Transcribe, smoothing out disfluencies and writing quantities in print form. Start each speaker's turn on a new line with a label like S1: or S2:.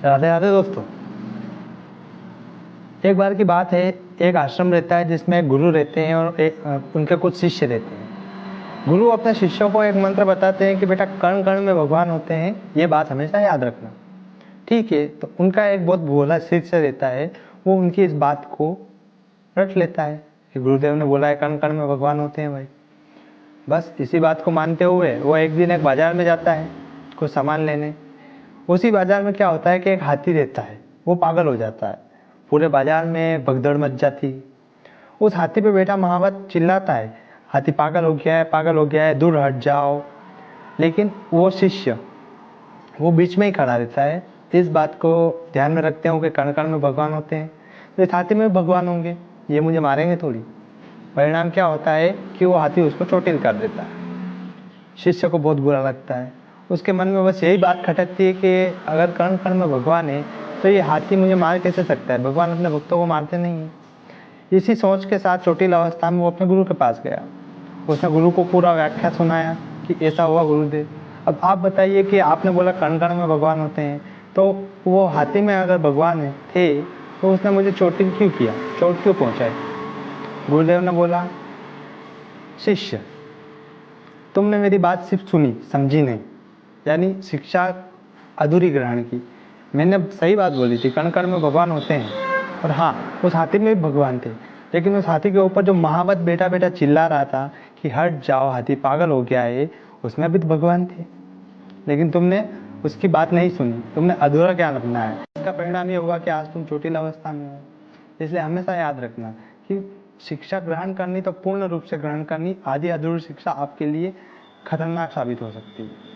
S1: राधे राधे दोस्तों। एक बार की बात है, एक आश्रम रहता है जिसमें गुरु रहते हैं और उनके कुछ शिष्य रहते हैं। गुरु अपने शिष्यों को एक मंत्र बताते हैं कि बेटा कण कण में भगवान होते हैं, ये बात हमेशा याद रखना। ठीक है, तो उनका एक बहुत भोला शिष्य रहता है, वो उनकी इस बात को रट लेता है कि गुरुदेव ने बोला है कण कण में भगवान होते हैं भाई। बस इसी बात को मानते हुए वो एक दिन एक बाजार में जाता है कुछ सामान लेने। उसी बाजार में क्या होता है कि एक हाथी रहता है, वो पागल हो जाता है। पूरे बाजार में भगदड़ मच जाती। उस हाथी पे बैठा महावत चिल्लाता है, हाथी पागल हो गया है, पागल हो गया है, दूर हट जाओ। लेकिन वो शिष्य वो बीच में ही खड़ा रहता है, इस बात को ध्यान में रखते हुए कण कण में भगवान होते हैं, तो इस हाथी में भी भगवान होंगे, ये मुझे मारेंगे थोड़ी। परिणाम क्या होता है कि वो हाथी उसको चोटिल कर देता है। शिष्य को बहुत बुरा लगता है, उसके मन में बस यही बात खटकती है कि अगर कण कण में भगवान है तो ये हाथी मुझे मार कैसे सकता है, भगवान अपने भक्तों को मारते नहीं हैं। इसी सोच के साथ चोटिल अवस्था में वो अपने गुरु के पास गया। उसने गुरु को पूरा व्याख्या सुनाया कि ऐसा हुआ गुरुदेव। अब आप बताइए कि आपने बोला कण कण में भगवान होते हैं, तो वो हाथी में अगर भगवान थे तो उसने मुझे चोटिल क्यों किया, चोट क्यों पहुँचाई। गुरुदेव ने बोला, शिष्य तुमने मेरी बात सिर्फ सुनी, समझी नहीं, यानी शिक्षा अधूरी ग्रहण की। मैंने सही बात बोली थी, कण कण में भगवान होते हैं। और हाँ, उस हाथी में भी भगवान थे, लेकिन उस हाथी के ऊपर जो महावत बेटा बेटा चिल्ला रहा था कि हट जाओ हाथी पागल हो गया है, उसमें भी तो भगवान थे। लेकिन तुमने उसकी बात नहीं सुनी, तुमने अधूरा ज्ञान अपनाया। इसका परिणाम ये होगा कि आज तुम चोटिल अवस्था में हो। इसलिए हमेशा याद रखना कि शिक्षा ग्रहण करनी तो पूर्ण रूप से ग्रहण करनी, आधी अधूरी शिक्षा आपके लिए खतरनाक साबित हो सकती है।